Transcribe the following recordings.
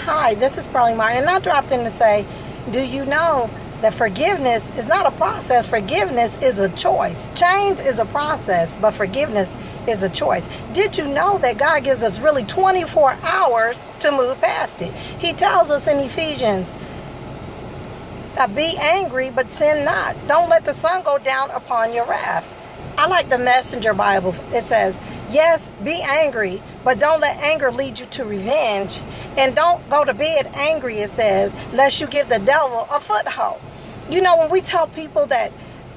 Hi, this is Pearlie Martin, and I dropped in to say, do you know that forgiveness is not a process? Forgiveness is a choice. Change is a process, but forgiveness is a choice. Did you know that God gives us really 24 hours to move past it? He tells us in Ephesians, be angry, but sin not. Don't let the sun go down upon your wrath. I like the Messenger Bible. It says, yes, be angry, but don't let anger lead you to revenge. And don't go to bed angry, it says, lest you give the devil a foothold. You know, when we tell people that,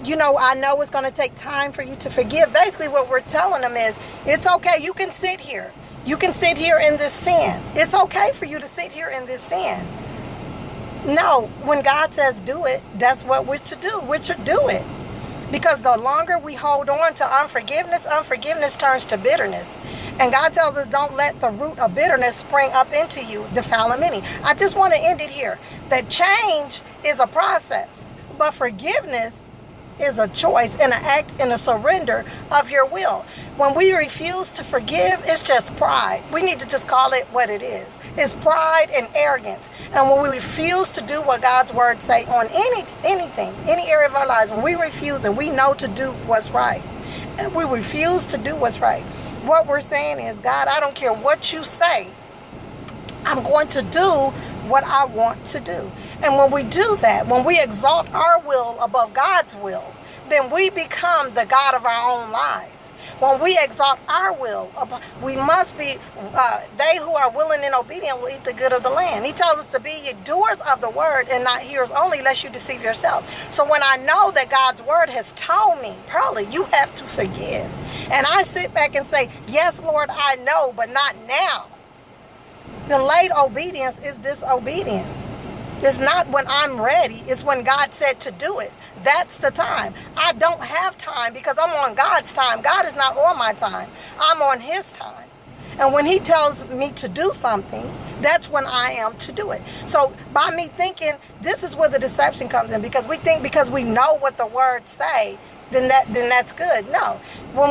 I know it's going to take time for you to forgive, basically what we're telling them is, it's okay, you can sit here. You can sit here in this sin. It's okay for you to sit here in this sin. No, when God says do it, that's what we're to do. We're to do it. Because the longer we hold on to unforgiveness turns to bitterness. And God tells us, don't let the root of bitterness spring up into you, defiling many. I just want to end it here. That change is a process, but forgiveness is a choice and an act and a surrender of your will. When we refuse to forgive, it's just pride. We need to just call it what it is. It's pride and arrogance. And when we refuse to do what God's word say on anything, any area of our lives, when we refuse and we know to do what's right, and we refuse to do what's right, what we're saying is, God, I don't care what you say. I'm going to do what I want to do. And when we do that, when we exalt our will above God's will, then we become the God of our own lives. When we exalt our will, we must be, they who are willing and obedient will eat the good of the land. He tells us to be ye doers of the word and not hearers only, lest you deceive yourself. So when I know that God's word has told me, Pearlie, you have to forgive. And I sit back and say, yes, Lord, I know, but not now. Delayed obedience is disobedience. It's not when I'm ready. It's when God said to do it. That's the time. I don't have time because I'm on God's time. God is not on my time. I'm on his time. And when he tells me to do something, that's when I am to do it. So by me thinking, this is where the deception comes in, because we think because we know what the words say, then that's good. No.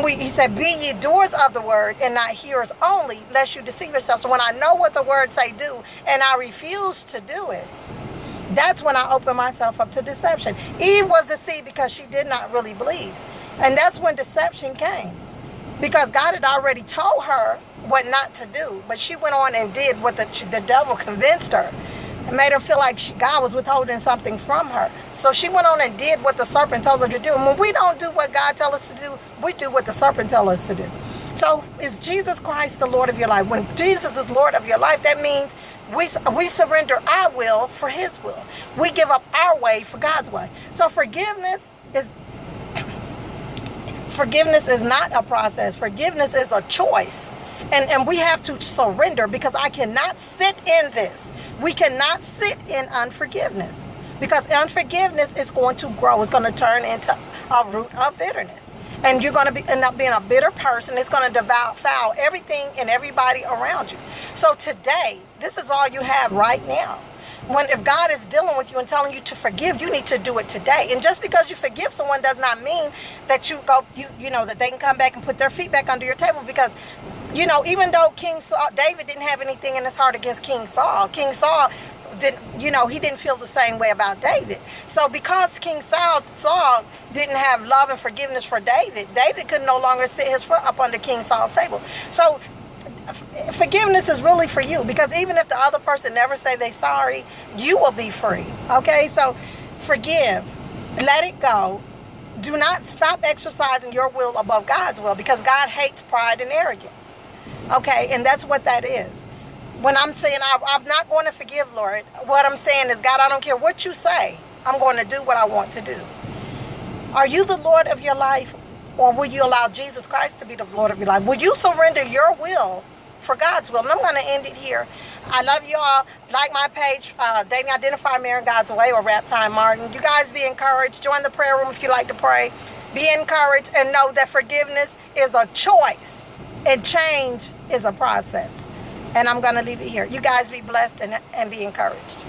He said, be ye doers of the word and not hearers only, lest you deceive yourself. So when I know what the word say do and I refuse to do it, that's when I open myself up to deception. Eve was deceived because she did not really believe. And that's when deception came. Because God had already told her what not to do. But she went on and did what the devil convinced her. And made her feel like God was withholding something from her. So she went on and did what the serpent told her to do. And when we don't do what God tells us to do, we do what the serpent tells us to do. So is Jesus Christ the Lord of your life? When Jesus is Lord of your life, that means we surrender our will for his will. We give up our way for God's way. So forgiveness is not a process. Forgiveness is a choice. And we have to surrender, because I cannot sit in this. We cannot sit in unforgiveness, because unforgiveness is going to grow. It's going to turn into a root of bitterness. And you're going to end up being a bitter person. It's going to devour everything and everybody around you. So today, this is all you have right now. If God is dealing with you and telling you to forgive, you need to do it today. And just because you forgive someone does not mean that that they can come back and put their feet back under your table. Because, even though David didn't have anything in his heart against King Saul he didn't feel the same way about David. So because King Saul didn't have love and forgiveness for David could no longer sit his foot up under King Saul's table. So forgiveness is really for you, because even if the other person never say they're sorry, you will be free. Okay, so forgive, let it go. Do not stop exercising your will above God's will, because God hates pride and arrogance. Okay, and that's what that is. When I'm saying I'm not going to forgive, Lord, what I'm saying is, God, I don't care what you say. I'm going to do what I want to do. Are you the Lord of your life, or will you allow Jesus Christ to be the Lord of your life? Will you surrender your will for God's will? And I'm going to end it here. I love you all. Like my page, Dating Identify Marrying God's Way, or Rap Time Martin. You guys be encouraged. Join the prayer room if you like to pray. Be encouraged, and know that forgiveness is a choice and change is a process. And I'm going to leave it here. You guys be blessed and be encouraged.